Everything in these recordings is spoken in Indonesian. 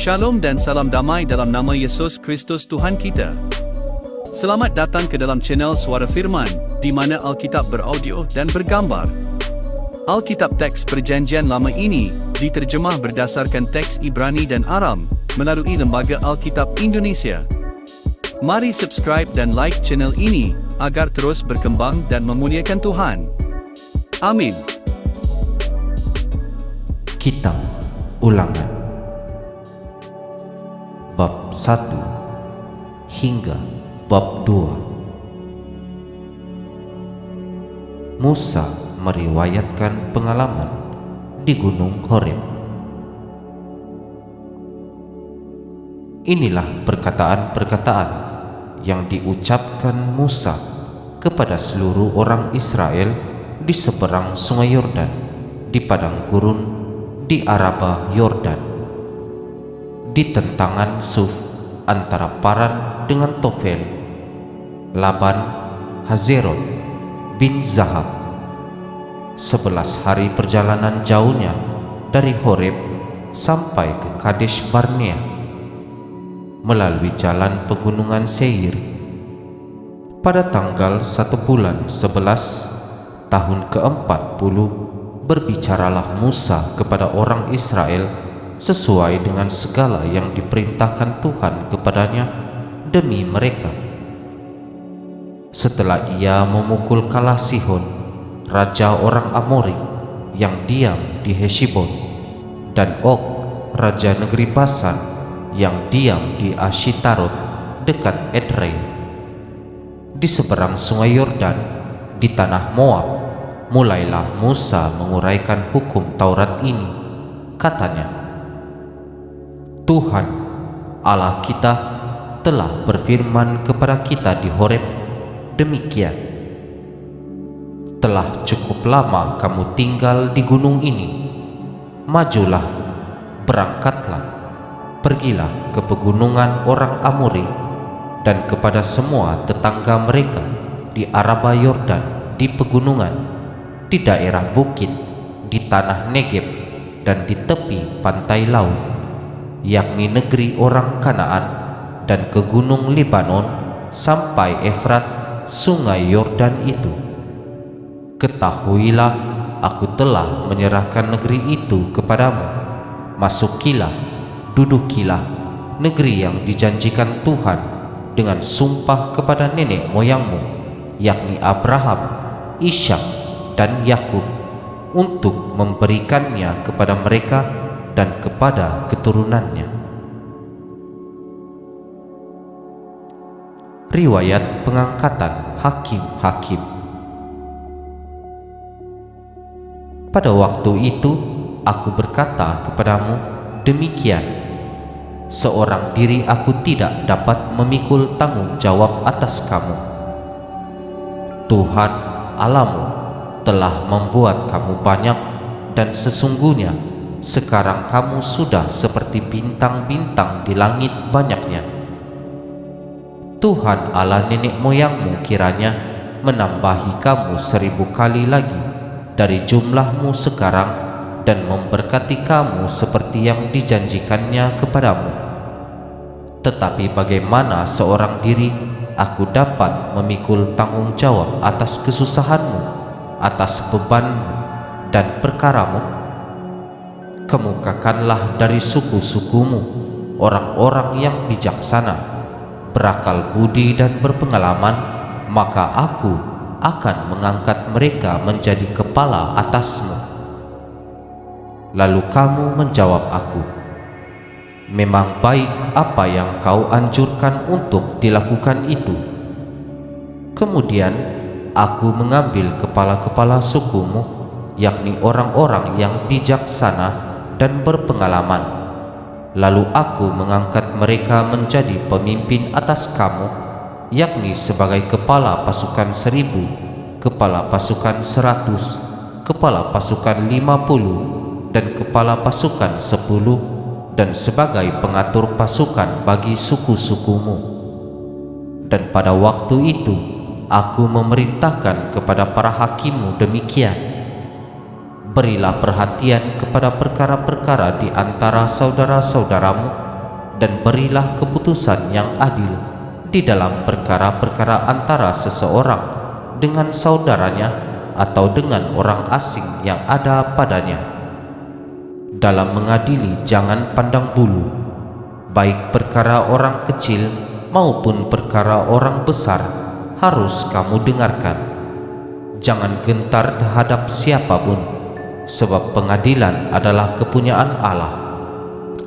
Shalom dan salam damai dalam nama Yesus Kristus Tuhan kita. Selamat datang ke dalam channel Suara Firman, di mana Alkitab beraudio dan bergambar. Alkitab teks Perjanjian Lama ini diterjemah berdasarkan teks Ibrani dan Aram melalui Lembaga Alkitab Indonesia. Mari subscribe dan like channel ini agar terus berkembang dan memuliakan Tuhan. Amin. Kitab Ulangan bab 1 hingga bab 2. Musa meriwayatkan pengalaman di Gunung Horeb. Inilah perkataan-perkataan yang diucapkan Musa kepada seluruh orang Israel di seberang Sungai Yordan, di padang gurun di Araba Yordan, di tentangan Suf antara Paran dengan Tofel, Laban, Hazerot bin Zahab. 11 hari perjalanan jauhnya dari Horeb sampai ke Kadesh Barnea melalui jalan pegunungan Seir. Pada tanggal 1 bulan 11 tahun ke-40 berbicaralah Musa kepada orang Israel sesuai dengan segala yang diperintahkan Tuhan kepadanya demi mereka. Setelah ia memukul kalah Sihon, raja orang Amori yang diam di Heshibon, dan Og, raja negeri Basan yang diam di Ashitarot dekat Edrei. Di seberang Sungai Yordan, di tanah Moab, mulailah Musa menguraikan hukum Taurat ini. Katanya, Tuhan Allah kita telah berfirman kepada kita di Horeb demikian: telah cukup lama kamu tinggal di gunung ini. Majulah, berangkatlah, pergilah ke pegunungan orang Amori dan kepada semua tetangga mereka di Araba Yordan, di pegunungan, di daerah bukit, di tanah Negeb, dan di tepi pantai laut, yakni negeri orang Kanaan, dan ke gunung Libanon sampai Efrat, sungai Yordan itu. Ketahuilah, aku telah menyerahkan negeri itu kepadamu. Masukilah, dudukilah negeri yang dijanjikan Tuhan dengan sumpah kepada nenek moyangmu, yakni Abraham, Ishak, dan Yakub, untuk memberikannya kepada mereka dan kepada keturunannya. Riwayat pengangkatan hakim-hakim. Pada waktu itu aku berkata kepadamu demikian: seorang diri aku tidak dapat memikul tanggung jawab atas kamu. Tuhan Allahmu telah membuat kamu banyak, dan sesungguhnya sekarang kamu sudah seperti bintang-bintang di langit banyaknya. Tuhan Allah nenek moyangmu kiranya menambahi kamu 1000 kali lagi dari jumlahmu sekarang, dan memberkati kamu seperti yang dijanjikannya kepadamu. Tetapi bagaimana seorang diri aku dapat memikul tanggung jawab atas kesusahanmu, atas bebanmu dan perkaramu? Kemukakanlah dari suku-sukumu orang-orang yang bijaksana, berakal budi dan berpengalaman, maka aku akan mengangkat mereka menjadi kepala atasmu. Lalu kamu menjawab aku, memang baik apa yang kau anjurkan untuk dilakukan itu. Kemudian aku mengambil kepala-kepala sukumu, yakni orang-orang yang bijaksana dan berpengalaman. Lalu aku mengangkat mereka menjadi pemimpin atas kamu, yakni sebagai kepala pasukan 1000, kepala pasukan 100, kepala pasukan 50, dan kepala pasukan 10, dan sebagai pengatur pasukan bagi suku-sukumu. Dan pada waktu itu aku memerintahkan kepada para hakimmu demikian: berilah perhatian kepada perkara-perkara di antara saudara-saudaramu dan berilah keputusan yang adil di dalam perkara-perkara antara seseorang dengan saudaranya atau dengan orang asing yang ada padanya. Dalam mengadili jangan pandang bulu, baik perkara orang kecil maupun perkara orang besar harus kamu dengarkan. Jangan gentar terhadap siapapun, sebab pengadilan adalah kepunyaan Allah.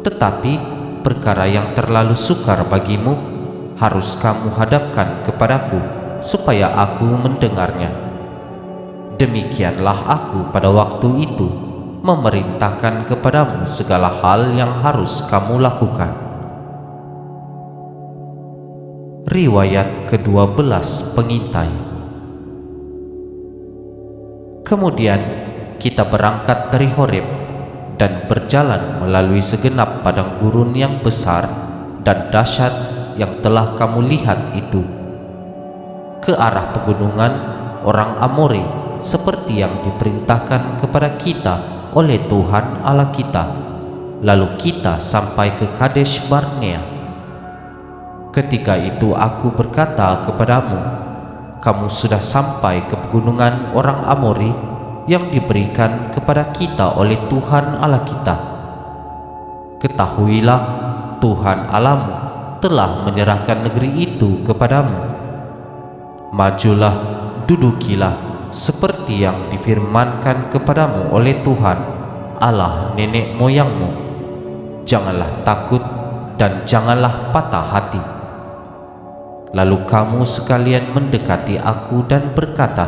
Tetapi perkara yang terlalu sukar bagimu harus kamu hadapkan kepadaku, supaya aku mendengarnya. Demikianlah aku pada waktu itu memerintahkan kepadamu segala hal yang harus kamu lakukan. Riwayat ke-12 pengintai. Kemudian kita berangkat dari Horeb dan berjalan melalui segenap padang gurun yang besar dan dahsyat yang telah kamu lihat itu, ke arah pegunungan orang Amori, seperti yang diperintahkan kepada kita oleh Tuhan Allah kita. Lalu kita sampai ke Kadesh Barnea. Ketika itu aku berkata kepadamu, kamu sudah sampai ke pegunungan orang Amori yang diberikan kepada kita oleh Tuhan Allah kita. Ketahuilah, Tuhan Allahmu telah menyerahkan negeri itu kepadamu. Majulah, dudukilah, seperti yang difirmankan kepadamu oleh Tuhan Allah nenek moyangmu. Janganlah takut dan janganlah patah hati. Lalu kamu sekalian mendekati aku dan berkata,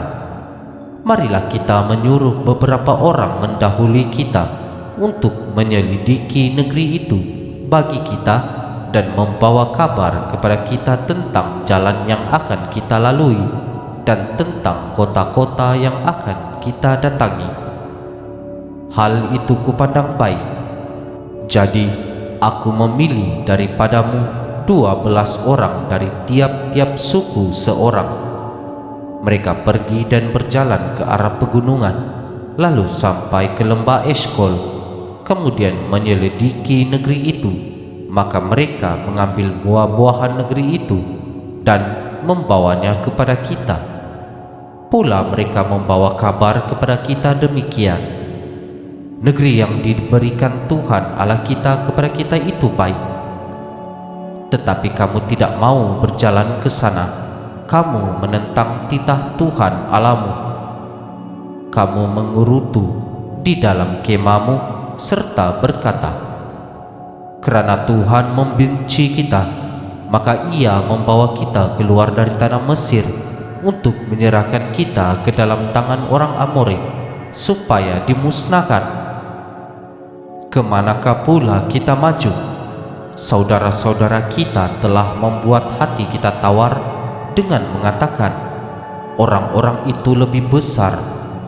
marilah kita menyuruh beberapa orang mendahului kita untuk menyelidiki negeri itu bagi kita dan membawa kabar kepada kita tentang jalan yang akan kita lalui dan tentang kota-kota yang akan kita datangi. Hal itu kupandang baik. Jadi aku memilih daripadamu 12 orang dari tiap-tiap suku seorang. Mereka pergi dan berjalan ke arah pegunungan, lalu sampai ke lembah Eshkol, kemudian menyelidiki negeri itu. Maka mereka mengambil buah-buahan negeri itu dan membawanya kepada kita. Pula mereka membawa kabar kepada kita demikian, negeri yang diberikan Tuhan Allah kita kepada kita itu baik. Tetapi kamu tidak mau berjalan ke sana. Kamu menentang titah Tuhan Allahmu. Kamu mengerutu di dalam kemahmu serta berkata, kerana Tuhan membenci kita, maka Ia membawa kita keluar dari tanah Mesir untuk menyerahkan kita ke dalam tangan orang Amori, supaya dimusnahkan. Kemanakah pula kita maju? Saudara-saudara kita telah membuat hati kita tawar dengan mengatakan, orang-orang itu lebih besar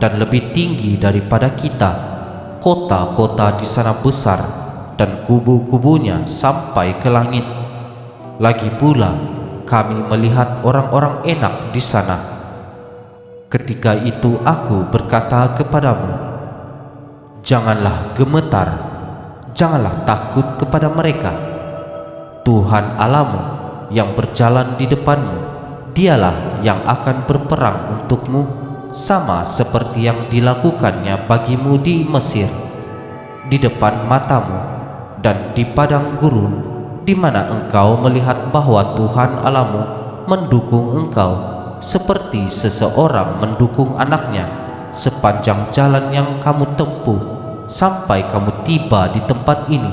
dan lebih tinggi daripada kita. Kota-kota di sana besar dan kubu-kubunya sampai ke langit. Lagi pula kami melihat orang-orang enak di sana. Ketika itu aku berkata kepadamu, janganlah gemetar, janganlah takut kepada mereka. Tuhan Allahmu yang berjalan di depanmu, Dialah yang akan berperang untukmu, sama seperti yang dilakukannya bagimu di Mesir, di depan matamu dan di padang gurun, di mana engkau melihat bahwa Tuhan Allahmu mendukung engkau seperti seseorang mendukung anaknya sepanjang jalan yang kamu tempuh sampai kamu tiba di tempat ini.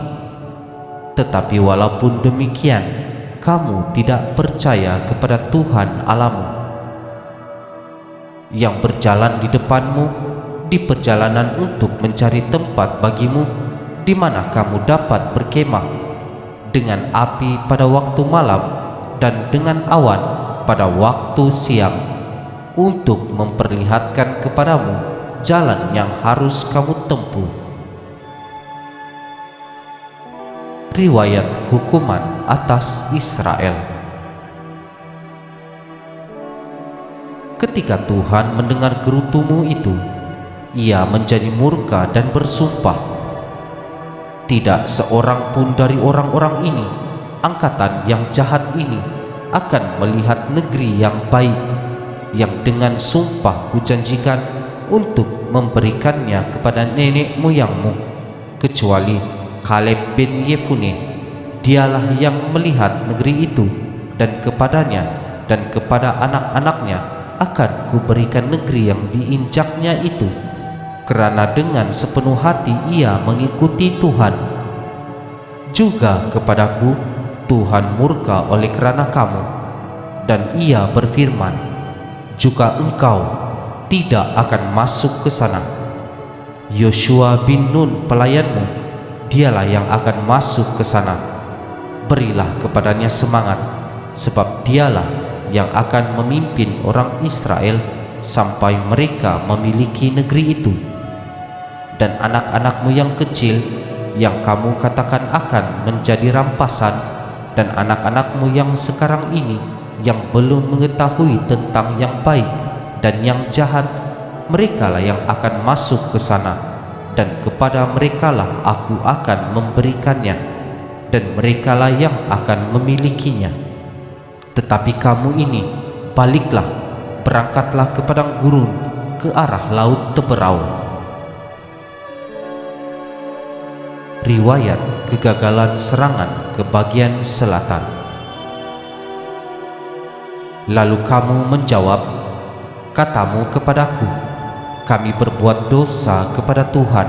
Tetapi walaupun demikian, kamu tidak percaya kepada Tuhan Allahmu yang berjalan di depanmu di perjalanan untuk mencari tempat bagimu di mana kamu dapat berkemah, dengan api pada waktu malam dan dengan awan pada waktu siang, untuk memperlihatkan kepadamu jalan yang harus kamu tempuh. Riwayat hukuman atas Israel. Ketika Tuhan mendengar gerutumu itu, Ia menjadi murka dan bersumpah, tidak seorang pun dari orang-orang ini angkatan yang jahat ini akan melihat negeri yang baik, yang dengan sumpah kujanjikan untuk memberikannya kepada nenek moyangmu, kecuali Kaleb bin Yefune. Dialah yang melihat negeri itu, dan kepadanya dan kepada anak-anaknya akan kuberikan negeri yang diinjaknya itu, kerana dengan sepenuh hati ia mengikuti Tuhan. Juga kepadaku Tuhan murka oleh kerana kamu, dan ia berfirman, juga engkau tidak akan masuk ke sana. Yosua bin Nun pelayanmu, dialah yang akan masuk ke sana. Berilah kepadanya semangat, sebab dialah yang akan memimpin orang Israel sampai mereka memiliki negeri itu. Dan anak-anakmu yang kecil, yang kamu katakan akan menjadi rampasan, dan anak-anakmu yang sekarang ini yang belum mengetahui tentang yang baik dan yang jahat, merekalah yang akan masuk ke sana, dan kepada merekalah aku akan memberikannya, dan merekalah yang akan memilikinya. Tetapi kamu ini, baliklah, berangkatlah ke padang gurun, ke arah laut teberau. Riwayat kegagalan serangan ke bagian selatan. Lalu kamu menjawab, katamu kepadaku, kami berbuat dosa kepada Tuhan.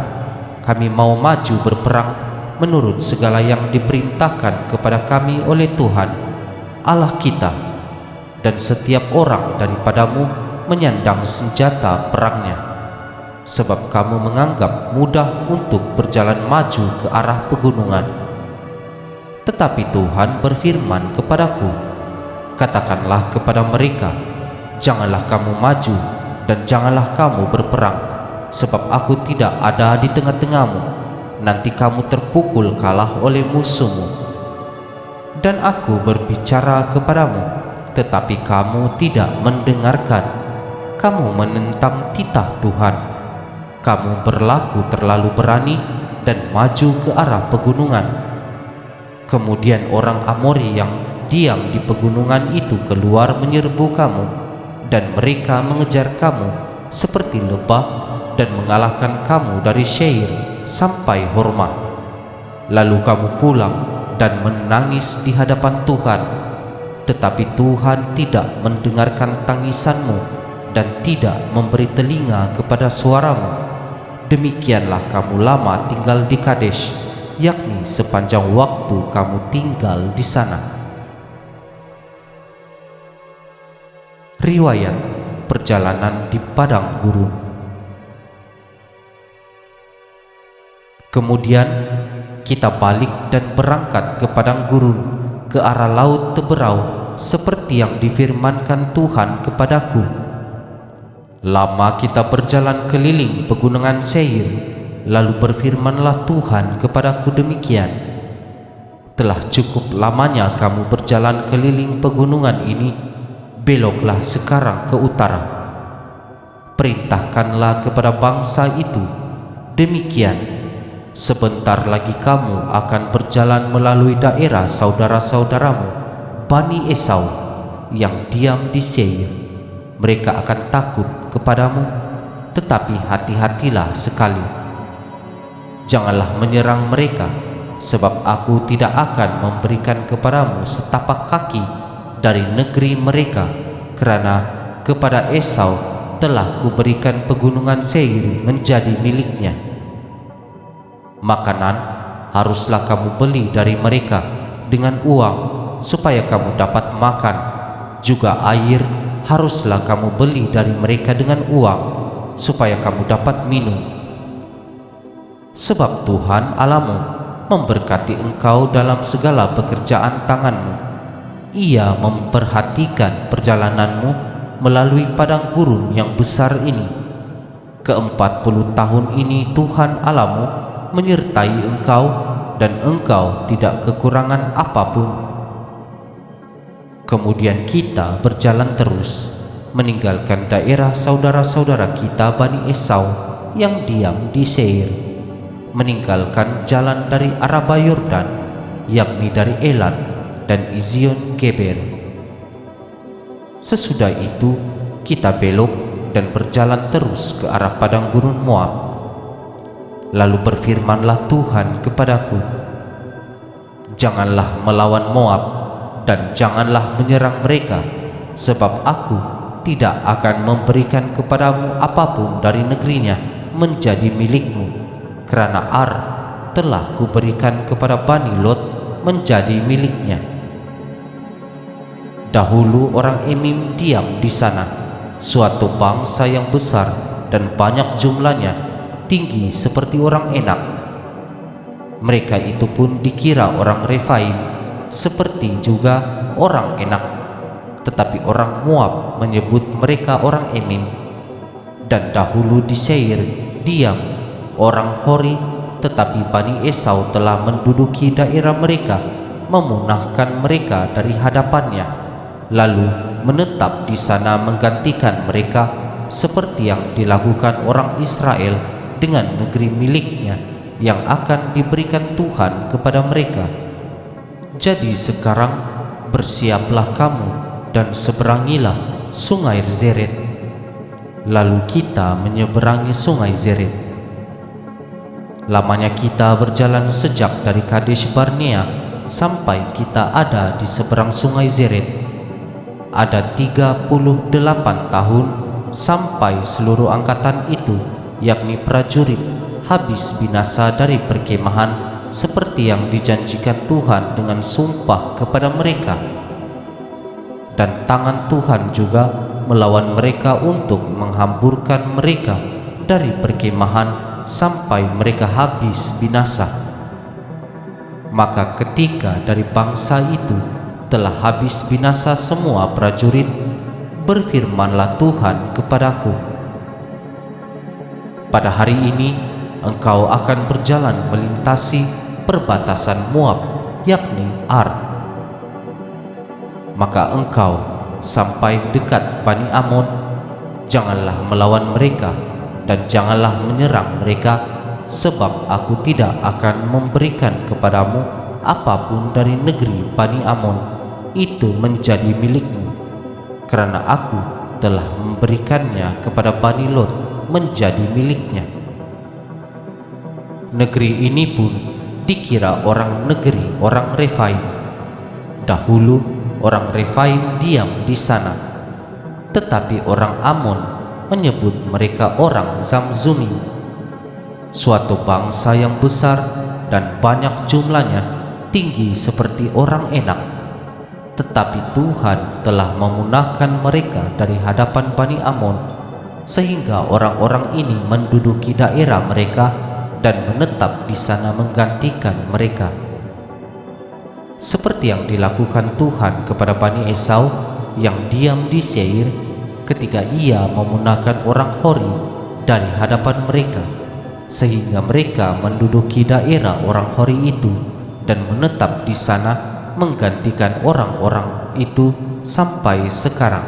Kami mau maju berperang menurut segala yang diperintahkan kepada kami oleh Tuhan Allah kita, dan setiap orang daripadamu menyandang senjata perangnya. Sebab kamu menganggap mudah untuk berjalan maju ke arah pegunungan. Tetapi Tuhan berfirman kepadaku, katakanlah kepada mereka, janganlah kamu maju dan janganlah kamu berperang, sebab aku tidak ada di tengah-tengahmu. Nanti kamu terpukul kalah oleh musuhmu. Dan aku berbicara kepadamu, tetapi kamu tidak mendengarkan. Kamu menentang titah Tuhan. Kamu berlaku terlalu berani dan maju ke arah pegunungan. Kemudian orang Amori yang diam di pegunungan itu keluar menyerbu kamu, dan mereka mengejar kamu seperti lebah dan mengalahkan kamu dari Seir sampai Horma. Lalu kamu pulang dan menangis di hadapan Tuhan, tetapi Tuhan tidak mendengarkan tangisanmu dan tidak memberi telinga kepada suaramu. Demikianlah kamu lama tinggal di Kadesh, yakni sepanjang waktu kamu tinggal di sana. Riwayat perjalanan di padang gurun. Kemudian kita balik dan berangkat ke padang gurun, ke arah laut teberau, seperti yang difirmankan Tuhan kepadaku. Lama kita berjalan keliling pegunungan Seir, lalu berfirmanlah Tuhan kepadaku demikian, telah cukup lamanya kamu berjalan keliling pegunungan ini, beloklah sekarang ke utara. Perintahkanlah kepada bangsa itu, demikian, sebentar lagi kamu akan berjalan melalui daerah saudara-saudaramu, Bani Esau, yang diam di Seir. Mereka akan takut kepadamu, tetapi hati-hatilah sekali. Janganlah menyerang mereka, sebab aku tidak akan memberikan kepadamu setapak kaki dari negeri mereka, kerana kepada Esau telah kuberikan pegunungan Seir menjadi miliknya. Makanan haruslah kamu beli dari mereka dengan uang, supaya kamu dapat makan. Juga air haruslah kamu beli dari mereka dengan uang, supaya kamu dapat minum. Sebab Tuhan Allahmu memberkati engkau dalam segala pekerjaan tanganmu. Ia memperhatikan perjalananmu melalui padang gurun yang besar ini. Ke-40 tahun ini Tuhan Allahmu menyertai engkau, dan engkau tidak kekurangan apapun. Kemudian kita berjalan terus, meninggalkan daerah saudara-saudara kita Bani Esau yang diam di Seir, meninggalkan jalan dari Araba Yordan, yakni dari Elat dan Ezion Geber. Sesudah itu kita belok dan berjalan terus ke arah padang gurun Moab. Lalu berfirmanlah Tuhan kepadaku, "Janganlah melawan Moab dan janganlah menyerang mereka, sebab aku tidak akan memberikan kepadamu apapun dari negerinya menjadi milikmu, karena Ar telah kuberikan kepada Bani Lot menjadi miliknya." Dahulu orang Emim diam di sana, suatu bangsa yang besar dan banyak jumlahnya, tinggi seperti orang Enak. Mereka itu pun dikira orang Refaim, seperti juga orang Enak, tetapi orang Moab menyebut mereka orang Emim. Dan dahulu di Seir diam orang Hori, tetapi Bani Esau telah menduduki daerah mereka, memunahkan mereka dari hadapannya, lalu menetap di sana menggantikan mereka, seperti yang dilakukan orang Israel dengan negeri miliknya yang akan diberikan Tuhan kepada mereka. Jadi sekarang bersiaplah kamu dan seberangilah sungai Zered. Lalu kita menyeberangi sungai Zered. Lamanya kita berjalan sejak dari Kadesh Barnea sampai kita ada di seberang sungai Zered. Ada 38 tahun sampai seluruh angkatan itu, yakni prajurit, habis binasa dari perkemahan, seperti yang dijanjikan Tuhan dengan sumpah kepada mereka. Dan tangan Tuhan juga melawan mereka untuk menghamburkan mereka dari perkemahan sampai mereka habis binasa. Maka ketika dari bangsa itu telah habis binasa semua prajurit, berfirmanlah Tuhan kepadaku, "Pada hari ini engkau akan berjalan melintasi perbatasan Moab, yakni Ar. Maka engkau sampai dekat Bani Amon, janganlah melawan mereka dan janganlah menyerang mereka, sebab aku tidak akan memberikan kepadamu apapun dari negeri Bani Amon itu menjadi milikmu, karena aku telah memberikannya kepada Bani Lot menjadi miliknya." Negeri ini pun dikira orang negeri orang Refaim. Dahulu orang Refaim diam di sana, tetapi orang Amon menyebut mereka orang Zamzumi, suatu bangsa yang besar dan banyak jumlahnya, tinggi seperti orang Enak. Tetapi Tuhan telah memunahkan mereka dari hadapan Bani Amon, sehingga orang-orang ini menduduki daerah mereka dan menetap di sana menggantikan mereka. Seperti yang dilakukan Tuhan kepada Bani Esau yang diam di Seir, ketika ia memunahkan orang Hori dari hadapan mereka, sehingga mereka menduduki daerah orang Hori itu dan menetap di sana menggantikan orang-orang itu sampai sekarang.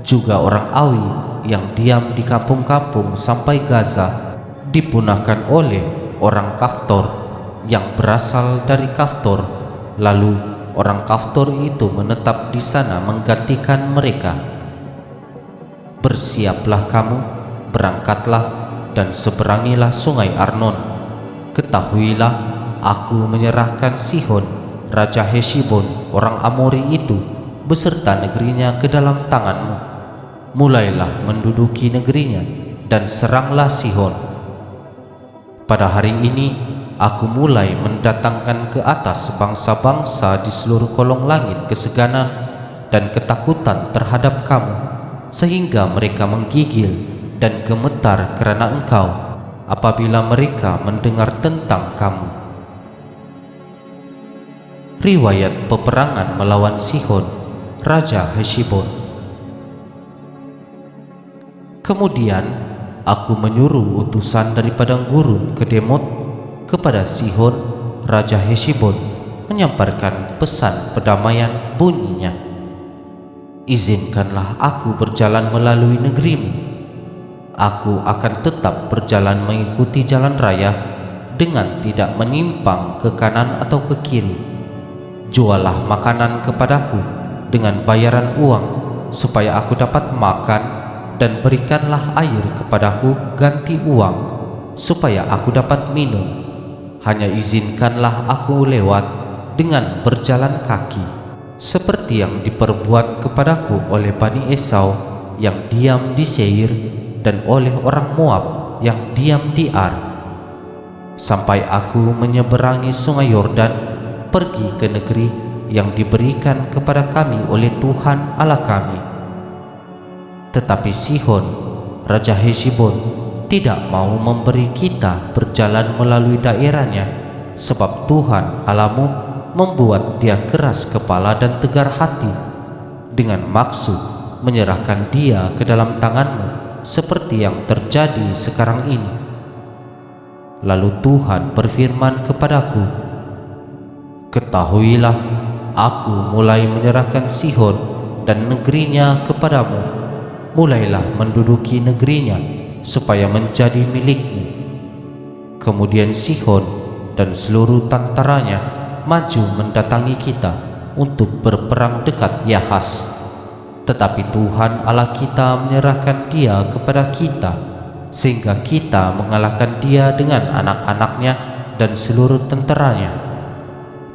Juga orang Awi yang diam di kampung-kampung sampai Gaza dipunahkan oleh orang Kaftor yang berasal dari Kaftor, lalu orang Kaftor itu menetap di sana menggantikan mereka. Bersiaplah kamu, berangkatlah dan seberangilah sungai Arnon. Ketahuilah, aku menyerahkan Sihon, Raja Heshibon, orang Amori itu, beserta negerinya ke dalam tanganmu. Mulailah menduduki negerinya dan seranglah Sihon. Pada hari ini aku mulai mendatangkan ke atas bangsa-bangsa di seluruh kolong langit keseganan dan ketakutan terhadap kamu, sehingga mereka menggigil dan gemetar kerana engkau apabila mereka mendengar tentang kamu. Riwayat peperangan melawan Sihon, Raja Heshibon. Kemudian aku menyuruh utusan dari padang gurun ke Demot kepada Sihon, Raja Heshibon, menyampaikan pesan perdamaian bunyinya, "Izinkanlah aku berjalan melalui negerimu. Aku akan tetap berjalan mengikuti jalan raya dengan tidak menyimpang ke kanan atau ke kiri. Juallah makanan kepadaku dengan bayaran uang, supaya aku dapat makan, dan berikanlah air kepadaku ganti uang, supaya aku dapat minum. Hanya izinkanlah aku lewat dengan berjalan kaki, seperti yang diperbuat kepadaku oleh Bani Esau yang diam di Seir, dan oleh orang Moab yang diam di Ar, sampai aku menyeberangi sungai Yordan, pergi ke negeri yang diberikan kepada kami oleh Tuhan Allah kami. Tetapi Sihon, Raja Heshbon, tidak mau memberi kita berjalan melalui daerahnya, sebab Tuhan Allahmu membuat dia keras kepala dan tegar hati, dengan maksud menyerahkan dia ke dalam tanganmu, seperti yang terjadi sekarang ini. Lalu Tuhan berfirman kepadaku, ketahuilah, aku mulai menyerahkan Sihon dan negerinya kepadamu. Mulailah menduduki negerinya, supaya menjadi milikmu. Kemudian Sihon dan seluruh tentaranya maju mendatangi kita untuk berperang dekat Yahas. Tetapi Tuhan Allah kita menyerahkan dia kepada kita, sehingga kita mengalahkan dia dengan anak-anaknya dan seluruh tentaranya.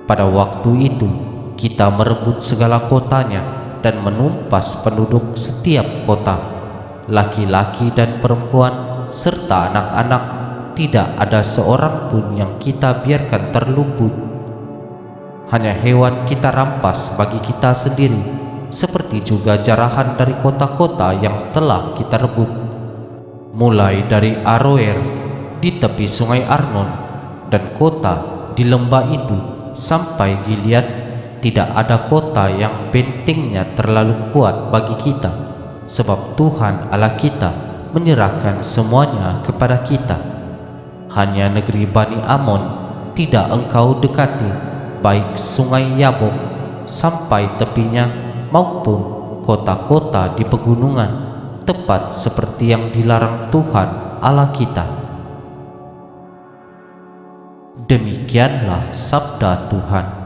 Pada waktu itu kita merebut segala kotanya dan menumpas penduduk setiap kota, laki-laki dan perempuan serta anak-anak. Tidak ada seorang pun yang kita biarkan terluput. Hanya hewan kita rampas bagi kita sendiri, seperti juga jarahan dari kota-kota yang telah kita rebut, mulai dari Aroer di tepi sungai Arnon dan kota di lembah itu sampai Gilead. Tidak ada kota yang bentengnya terlalu kuat bagi kita, sebab Tuhan Allah kita menyerahkan semuanya kepada kita. Hanya negeri Bani Amon tidak engkau dekati, baik sungai Yabok sampai tepinya, maupun kota-kota di pegunungan, tepat seperti yang dilarang Tuhan Allah kita. Demikianlah sabda Tuhan.